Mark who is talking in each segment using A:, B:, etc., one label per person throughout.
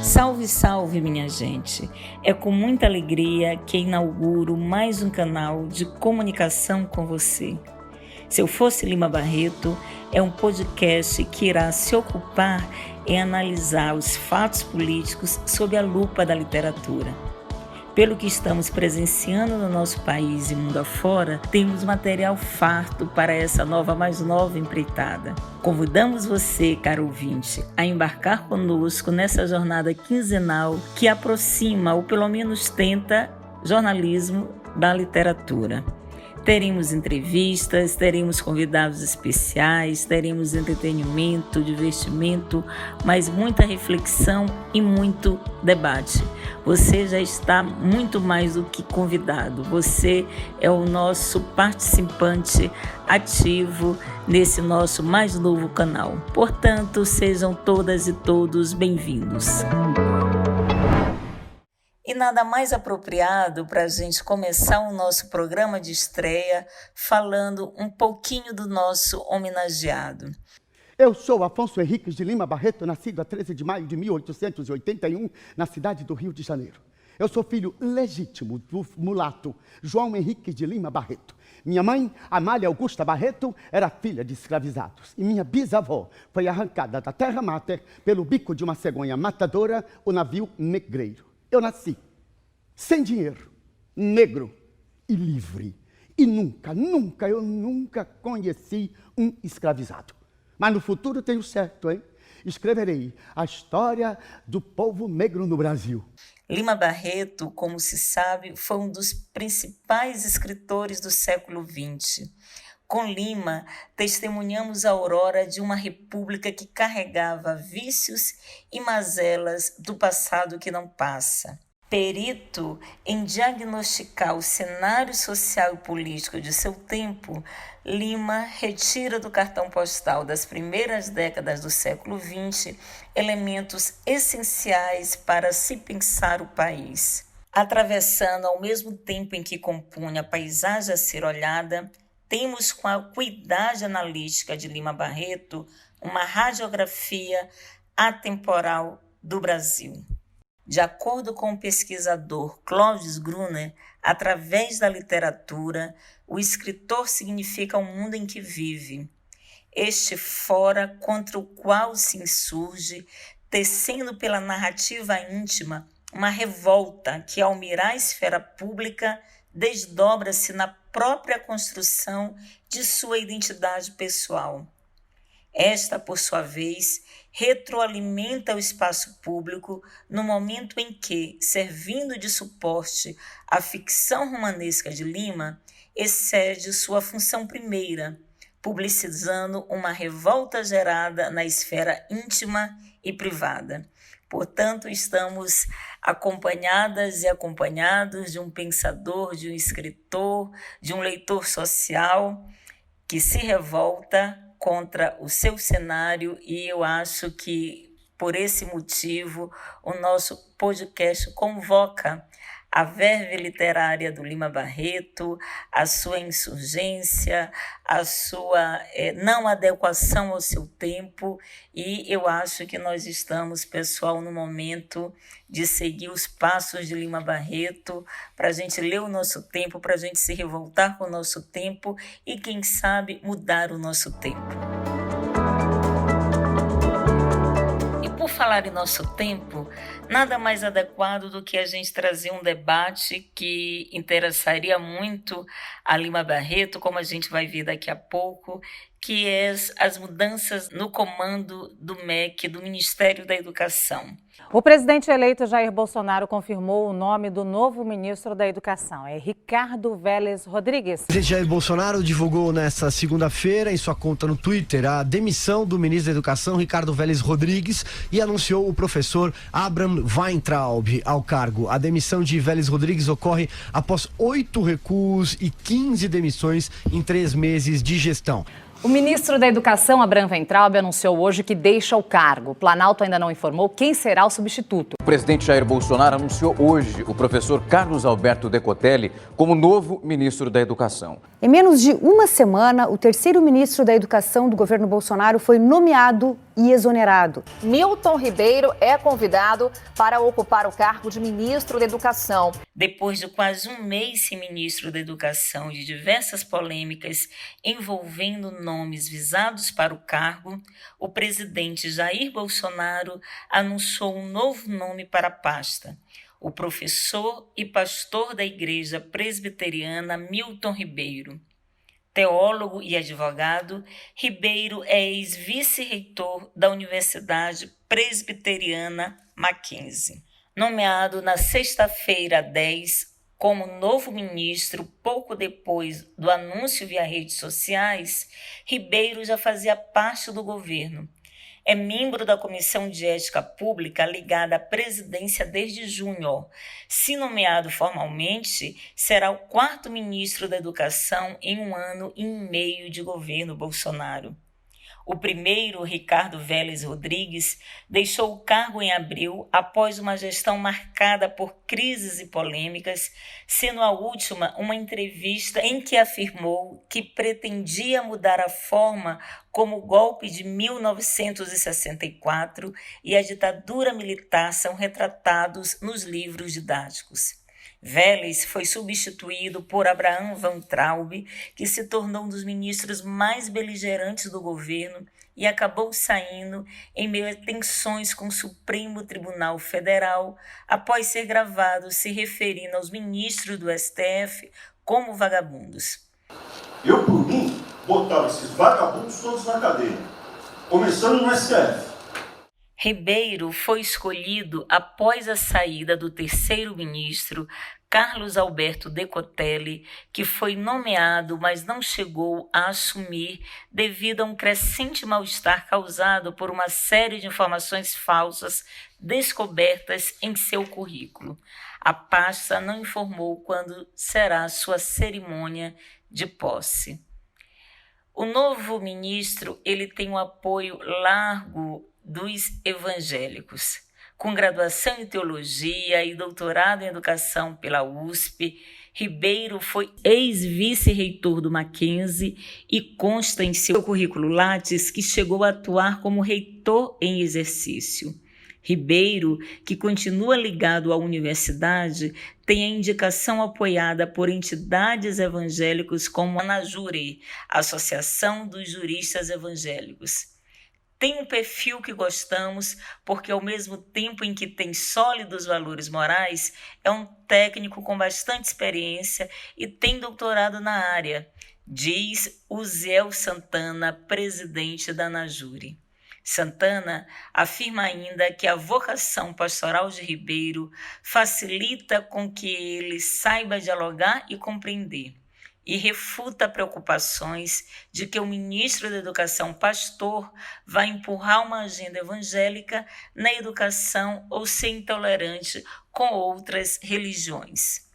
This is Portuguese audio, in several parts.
A: Salve, salve, minha gente! É com muita alegria que inauguro mais um canal de comunicação com você. Se Eu Fosse Lima Barreto é um podcast que irá se ocupar em analisar os fatos políticos sob a lupa da literatura. Pelo que estamos presenciando no nosso país e mundo afora, temos material farto para essa mais nova empreitada. Convidamos você, caro ouvinte, a embarcar conosco nessa jornada quinzenal que aproxima, ou pelo menos tenta, jornalismo da literatura. Teremos entrevistas, teremos convidados especiais, teremos entretenimento, divertimento, mas muita reflexão e muito debate. Você já está muito mais do que convidado. Você é o nosso participante ativo nesse nosso mais novo canal. Portanto, sejam todas e todos bem-vindos. E nada mais apropriado para a gente começar o nosso programa de estreia falando um pouquinho do nosso homenageado.
B: Eu sou Afonso Henriques de Lima Barreto, nascido a 13 de maio de 1881, na cidade do Rio de Janeiro. Eu sou filho legítimo do mulato João Henrique de Lima Barreto. Minha mãe, Amália Augusta Barreto, era filha de escravizados. E minha bisavó foi arrancada da terra máter pelo bico de uma cegonha matadora, o navio Negreiro. Eu nasci sem dinheiro, negro e livre. E eu nunca conheci um escravizado. Mas no futuro tenho certo, hein? Escreverei a história do povo negro no Brasil.
A: Lima Barreto, como se sabe, foi um dos principais escritores do século XX. Com Lima, testemunhamos a aurora de uma república que carregava vícios e mazelas do passado que não passa. Perito em diagnosticar o cenário social e político de seu tempo, Lima retira do cartão postal das primeiras décadas do século XX elementos essenciais para se pensar o país. Atravessando ao mesmo tempo em que compunha a paisagem a ser olhada, temos com a acuidade analítica de Lima Barreto uma radiografia atemporal do Brasil. De acordo com o pesquisador Clóvis Gruner, através da literatura, o escritor significa o mundo em que vive. Este fora contra o qual se insurge, tecendo pela narrativa íntima uma revolta que, ao mirar a esfera pública, desdobra-se na própria construção de sua identidade pessoal. Esta, por sua vez, retroalimenta o espaço público no momento em que, servindo de suporte à ficção romanesca de Lima, excede sua função primeira, publicizando uma revolta gerada na esfera íntima e privada. Portanto, estamos acompanhadas e acompanhados de um pensador, de um escritor, de um leitor social que se revolta contra o seu cenário, e eu acho que, por esse motivo, o nosso podcast convoca a verve literária do Lima Barreto, a sua insurgência, a sua não adequação ao seu tempo, e eu acho que nós estamos, pessoal, no momento de seguir os passos de Lima Barreto, para a gente ler o nosso tempo, para a gente se revoltar com o nosso tempo e, quem sabe, mudar o nosso tempo. Por falar em nosso tempo, nada mais adequado do que a gente trazer um debate que interessaria muito a Lima Barreto, como a gente vai ver daqui a pouco, que é as mudanças no comando do MEC, do Ministério da Educação.
C: O presidente eleito Jair Bolsonaro confirmou o nome do novo ministro da Educação. É Ricardo Vélez Rodrigues.
D: O presidente Jair Bolsonaro divulgou nesta segunda-feira em sua conta no Twitter a demissão do ministro da Educação, Ricardo Vélez Rodrigues, e anunciou o professor Abraham Weintraub ao cargo. A demissão de Vélez Rodrigues ocorre após 8 recuos e 15 demissões em 3 meses de gestão.
C: O ministro da Educação, Abraham Weintraub, anunciou hoje que deixa o cargo. O Planalto ainda não informou quem será o substituto.
E: O presidente Jair Bolsonaro anunciou hoje o professor Carlos Alberto Decotelli como novo ministro da Educação.
F: Em menos de uma semana, o terceiro ministro da Educação do governo Bolsonaro foi nomeado e exonerado.
G: Milton Ribeiro é convidado para ocupar o cargo de ministro da Educação.
A: Depois de quase um mês sem ministro da Educação e de diversas polêmicas envolvendo nomes visados para o cargo, o presidente Jair Bolsonaro anunciou um novo nome para a pasta: o professor e pastor da Igreja Presbiteriana Milton Ribeiro. Teólogo e advogado, Ribeiro é ex-vice-reitor da Universidade Presbiteriana Mackenzie. Nomeado na sexta-feira 10 como novo ministro, pouco depois do anúncio via redes sociais, Ribeiro já fazia parte do governo. É membro da Comissão de Ética Pública ligada à presidência desde junho. Se nomeado formalmente, será o 4º ministro da Educação em 1 ano e meio de governo Bolsonaro. O primeiro, Ricardo Vélez Rodrigues, deixou o cargo em abril após uma gestão marcada por crises e polêmicas, sendo a última uma entrevista em que afirmou que pretendia mudar a forma como o golpe de 1964 e a ditadura militar são retratados nos livros didáticos. Vélez foi substituído por Abraham Weintraub, que se tornou um dos ministros mais beligerantes do governo e acabou saindo em meio a tensões com o Supremo Tribunal Federal após ser gravado se referindo aos ministros do STF como vagabundos.
H: Eu, por mim, botava esses vagabundos todos na cadeia, começando no STF.
A: Ribeiro foi escolhido após a saída do terceiro ministro, Carlos Alberto Decotelli, que foi nomeado, mas não chegou a assumir devido a um crescente mal-estar causado por uma série de informações falsas descobertas em seu currículo. A pasta não informou quando será sua cerimônia de posse. O novo ministro ele tem um apoio largo dos evangélicos. Com graduação em teologia e doutorado em educação pela USP, Ribeiro foi ex-vice-reitor do Mackenzie e consta em seu currículo Lattes que chegou a atuar como reitor em exercício. Ribeiro, que continua ligado à universidade, tem a indicação apoiada por entidades evangélicas como a Anajure, Associação dos Juristas Evangélicos. Tem um perfil que gostamos porque, ao mesmo tempo em que tem sólidos valores morais, é um técnico com bastante experiência e tem doutorado na área, diz Uziel Santana, presidente da Anajure. Santana afirma ainda que a vocação pastoral de Ribeiro facilita com que ele saiba dialogar e compreender, e refuta preocupações de que o ministro da Educação pastor vai empurrar uma agenda evangélica na educação ou ser intolerante com outras religiões.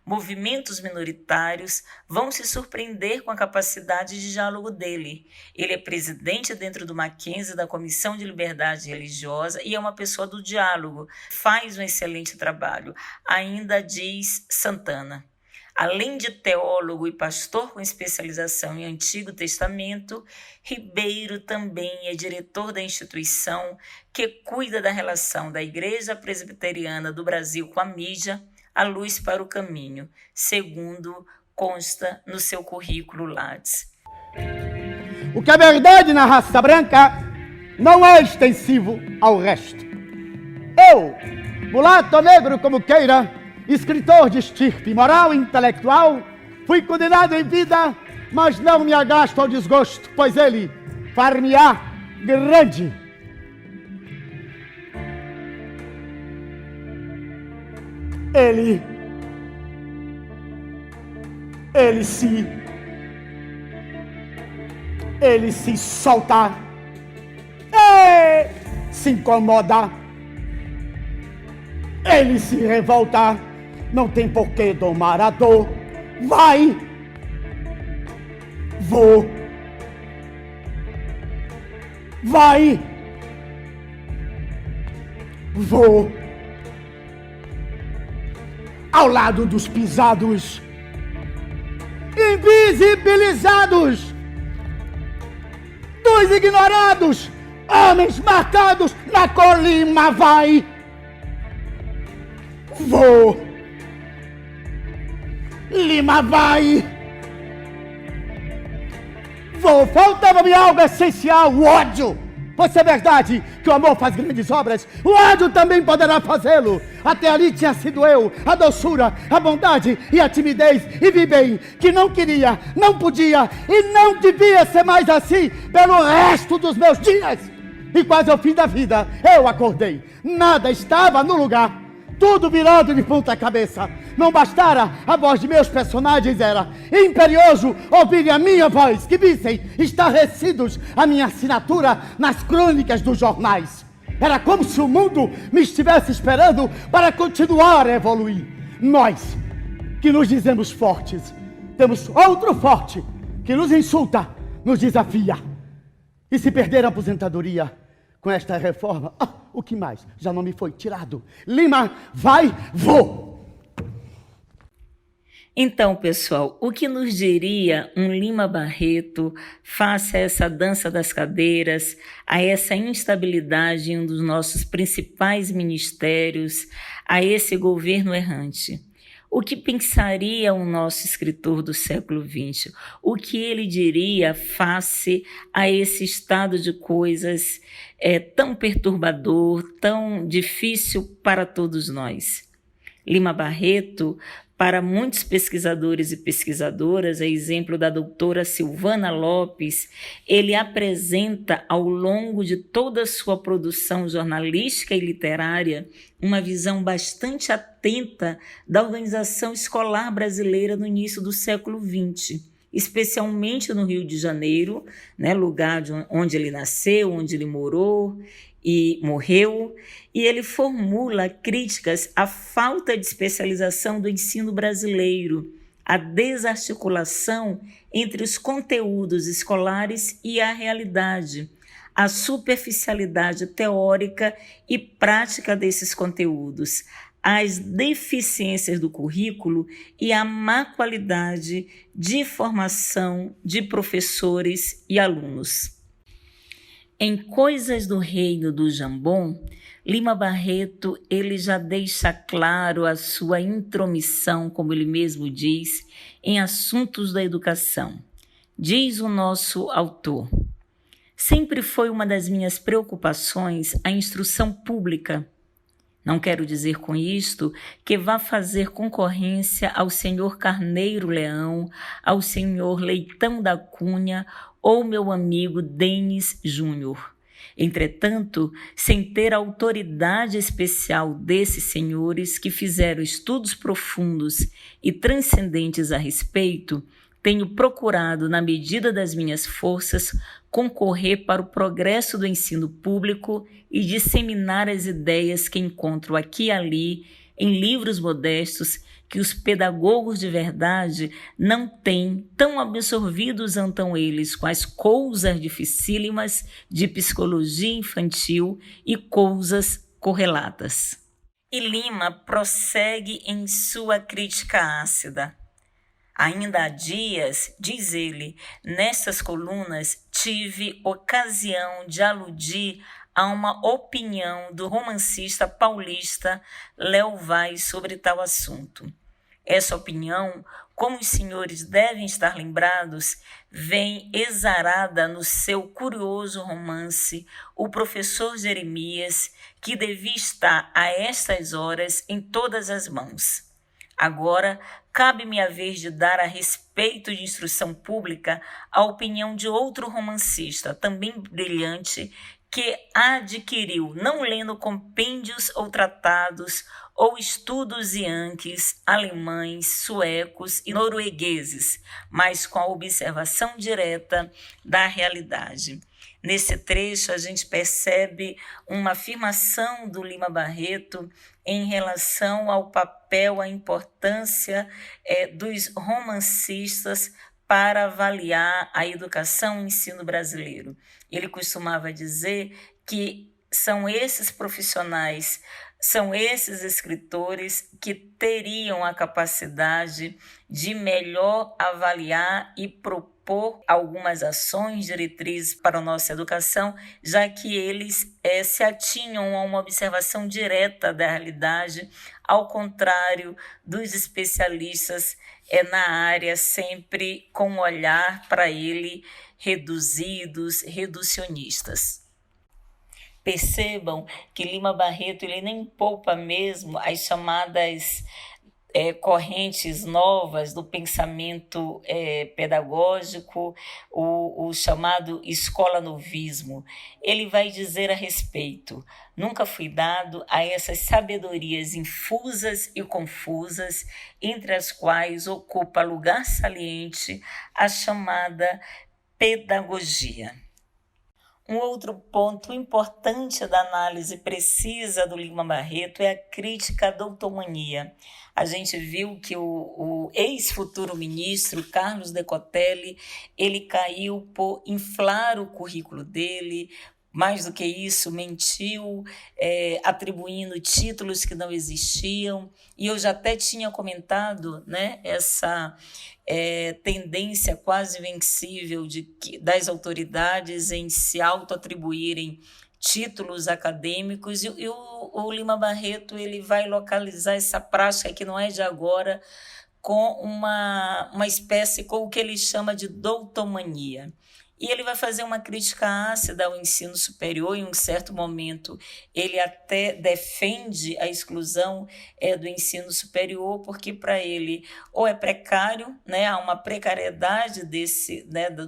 A: Movimentos minoritários vão se surpreender com a capacidade de diálogo dele. Ele é presidente dentro do Mackenzie da Comissão de Liberdade Religiosa e é uma pessoa do diálogo. Faz um excelente trabalho, ainda diz Santana. Além de teólogo e pastor com especialização em Antigo Testamento, Ribeiro também é diretor da instituição que cuida da relação da Igreja Presbiteriana do Brasil com a mídia, A Luz para o Caminho, segundo consta no seu currículo Lattes.
B: O que é verdade na raça branca não é extensivo ao resto. Eu, mulato negro como queira, escritor de estirpe moral e intelectual, fui condenado em vida, mas não me agasto ao desgosto, pois ele far-me-á grande. Ele se solta, se incomoda, ele se revolta, não tem por que domar a dor. Vai, vou, vai, vou, ao lado dos pisados, invisibilizados, dos ignorados, Homens marcados na cor Lima vai. Vou. Lima vai. Vou. Faltava-me algo essencial, o ódio. Pois é verdade que o amor faz grandes obras, o ódio também poderá fazê-lo. Até ali tinha sido eu, a doçura, a bondade e a timidez. E vi bem que não queria, não podia e não devia ser mais assim pelo resto dos meus dias. E quase ao fim da vida eu acordei. Nada estava no lugar. Tudo virado de ponta cabeça. Não bastara, a voz de meus personagens era imperioso ouvirem a minha voz, que vissem estarrecidos a minha assinatura nas crônicas dos jornais. Era como se o mundo me estivesse esperando para continuar a evoluir. Nós, que nos dizemos fortes, temos outro forte que nos insulta, nos desafia. E se perder a aposentadoria com esta reforma, o que mais? Já não me foi tirado. Lima, vai, vou!
A: Então, pessoal, o que nos diria um Lima Barreto face a essa dança das cadeiras, a essa instabilidade em um dos nossos principais ministérios, a esse governo errante? O que pensaria o nosso escritor do século XX? O que ele diria face a esse estado de coisas tão perturbador, tão difícil para todos nós? Lima Barreto, para muitos pesquisadores e pesquisadoras, a exemplo da doutora Silvana Lopes, ele apresenta ao longo de toda a sua produção jornalística e literária uma visão bastante atenta da organização escolar brasileira no início do século XX, especialmente no Rio de Janeiro, né, lugar onde ele nasceu, onde ele morou e morreu, e ele formula críticas à falta de especialização do ensino brasileiro, a desarticulação entre os conteúdos escolares e a realidade, a superficialidade teórica e prática desses conteúdos, as deficiências do currículo e a má qualidade de formação de professores e alunos. Em Coisas do Reino do Jambon, Lima Barreto ele já deixa claro a sua intromissão, como ele mesmo diz, em assuntos da educação. Diz o nosso autor: sempre foi uma das minhas preocupações a instrução pública. Não quero dizer com isto que vá fazer concorrência ao senhor Carneiro Leão, ao senhor Leitão da Cunha ou meu amigo Denis Júnior. Entretanto, sem ter a autoridade especial desses senhores que fizeram estudos profundos e transcendentes a respeito, tenho procurado, na medida das minhas forças, concorrer para o progresso do ensino público e disseminar as ideias que encontro aqui e ali em livros modestos que os pedagogos de verdade não têm, tão absorvidos andam eles com as coisas dificílimas de psicologia infantil e coisas correlatas. E Lima prossegue em sua crítica ácida. Ainda há dias, diz ele, nestas colunas tive ocasião de aludir a uma opinião do romancista paulista Léo Vaz sobre tal assunto. Essa opinião, como os senhores devem estar lembrados, vem exarada no seu curioso romance O Professor Jeremias, que devia estar a estas horas em todas as mãos. Agora, cabe-me a vez de dar a respeito de instrução pública a opinião de outro romancista, também brilhante, que adquiriu, não lendo compêndios ou tratados ou estudos yankees, alemães, suecos e noruegueses, mas com a observação direta da realidade. Nesse trecho, a gente percebe uma afirmação do Lima Barreto em relação ao papel, à importância dos romancistas para avaliar a educação e o ensino brasileiro. Ele costumava dizer que são esses profissionais, são esses escritores que teriam a capacidade de melhor avaliar e propor propor algumas ações, diretrizes para a nossa educação, já que eles se atinham a uma observação direta da realidade, ao contrário dos especialistas na área, sempre com um olhar para ele reducionistas. Percebam que Lima Barreto ele nem poupa mesmo as chamadas correntes novas do pensamento pedagógico, o chamado escola-novismo. Ele vai dizer a respeito: nunca fui dado a essas sabedorias infusas e confusas, entre as quais ocupa lugar saliente a chamada pedagogia. Um outro ponto importante da análise precisa do Lima Barreto é a crítica à doutomania. A gente viu que o ex-futuro ministro Carlos Decotelli, ele caiu por inflar o currículo dele. Mais do que isso, mentiu, atribuindo títulos que não existiam. E eu já até tinha comentado, né, essa tendência quase invencível das autoridades em se auto-atribuírem títulos acadêmicos. E o Lima Barreto ele vai localizar essa prática que não é de agora com uma espécie com o que ele chama de doutomania. E ele vai fazer uma crítica ácida ao ensino superior. Em um certo momento, ele até defende a exclusão do ensino superior, porque para ele ou é precário, né, há uma precariedade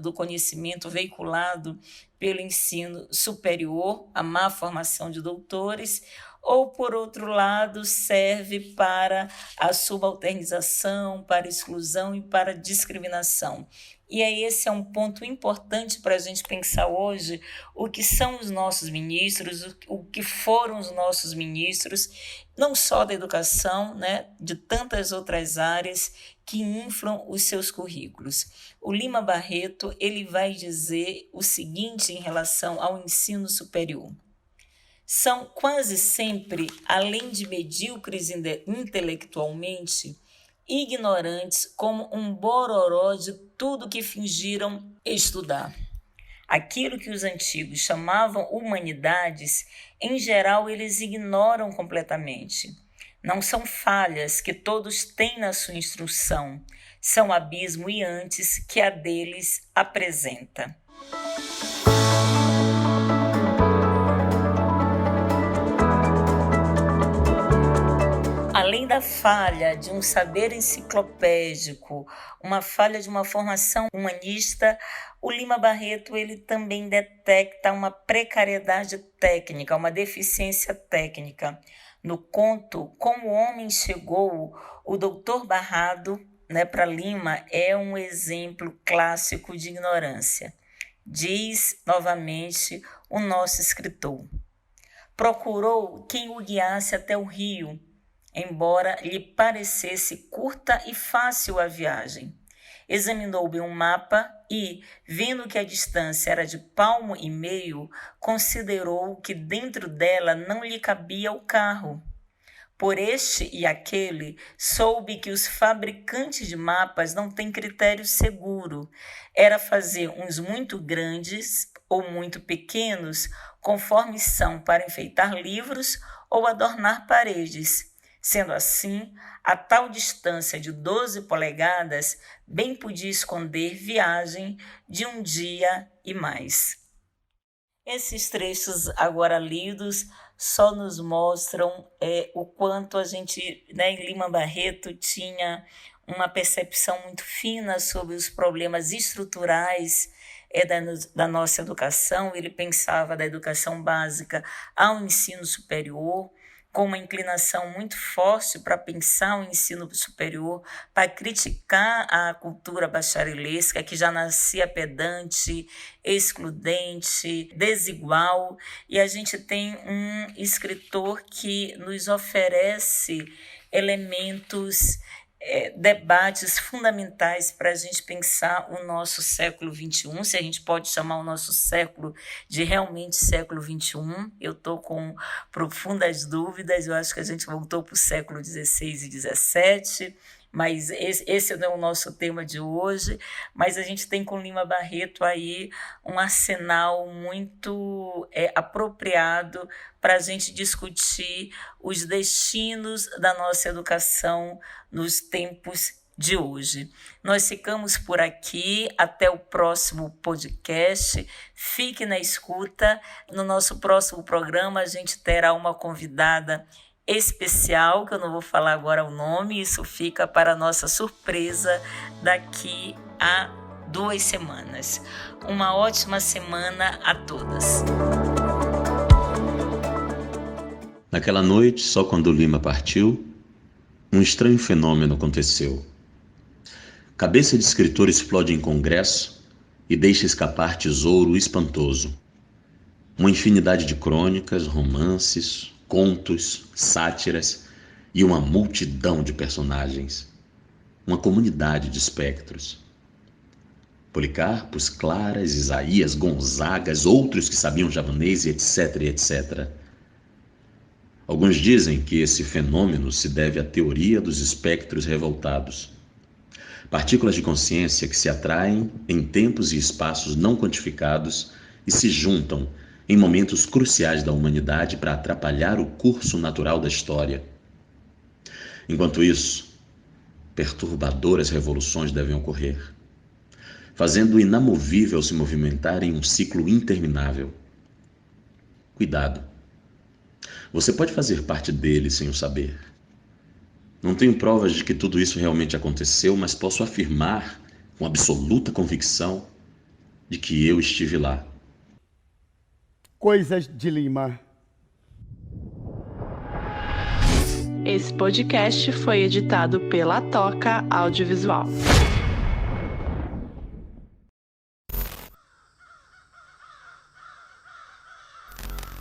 A: do conhecimento veiculado pelo ensino superior, a má formação de doutores, ou, por outro lado, serve para a subalternização, para a exclusão e para a discriminação. E aí esse é um ponto importante para a gente pensar hoje o que são os nossos ministros, o que foram os nossos ministros, não só da educação, né, de tantas outras áreas que inflam os seus currículos. O Lima Barreto ele vai dizer o seguinte em relação ao ensino superior: são quase sempre, além de medíocres intelectualmente, ignorantes como um bororó de tudo que fingiram estudar. Aquilo que os antigos chamavam humanidades, em geral, eles ignoram completamente. Não são falhas que todos têm na sua instrução, são abismo e antes que a deles apresenta. Além da falha de um saber enciclopédico, uma falha de uma formação humanista, o Lima Barreto ele também detecta uma precariedade técnica, uma deficiência técnica. No conto Como o Homem Chegou, o doutor Barrado, para Lima, é um exemplo clássico de ignorância. Diz, novamente, o nosso escritor: procurou quem o guiasse até o rio, embora lhe parecesse curta e fácil a viagem. Examinou bem o mapa e, vendo que a distância era de 1,5 palmo, considerou que dentro dela não lhe cabia o carro. Por este e aquele, soube que os fabricantes de mapas não têm critério seguro. Era fazer uns muito grandes ou muito pequenos, conforme são para enfeitar livros ou adornar paredes. Sendo assim, a tal distância de 12 polegadas bem podia esconder viagem de um dia e mais. Esses trechos agora lidos só nos mostram o quanto a gente, em Lima Barreto, tinha uma percepção muito fina sobre os problemas estruturais da nossa educação. Ele pensava da educação básica ao ensino superior, com uma inclinação muito forte para pensar o ensino superior, para criticar a cultura bacharelesca, que já nascia pedante, excludente, desigual. E a gente tem um escritor que nos oferece elementos, debates fundamentais para a gente pensar o nosso século XXI, se a gente pode chamar o nosso século de realmente século XXI. Eu estou com profundas dúvidas, eu acho que a gente voltou para o século XVI e XVII, mas esse não é o nosso tema de hoje, mas a gente tem com Lima Barreto aí um arsenal muito apropriado para a gente discutir os destinos da nossa educação nos tempos de hoje. Nós ficamos por aqui, até o próximo podcast. Fique na escuta. No nosso próximo programa a gente terá uma convidada especial, que eu não vou falar agora o nome, isso fica para a nossa surpresa daqui a 2 semanas. Uma ótima semana a todas.
F: Naquela noite, só quando Lima partiu, um estranho fenômeno aconteceu. Cabeça de escritor explode em congresso e deixa escapar tesouro espantoso. Uma infinidade de crônicas, romances, contos, sátiras e uma multidão de personagens. Uma comunidade de espectros. Policarpos, Claras, Isaías, Gonzagas, outros que sabiam javanês e etc, etc. Alguns dizem que esse fenômeno se deve à teoria dos espectros revoltados. Partículas de consciência que se atraem em tempos e espaços não quantificados e se juntam em momentos cruciais da humanidade para atrapalhar o curso natural da história. Enquanto isso, perturbadoras revoluções devem ocorrer, fazendo o inamovível se movimentar em um ciclo interminável. Cuidado! Você pode fazer parte dele sem o saber. Não tenho provas de que tudo isso realmente aconteceu, mas posso afirmar com absoluta convicção de que eu estive lá.
B: Coisas de Lima.
I: Esse podcast foi editado pela Toca Audiovisual.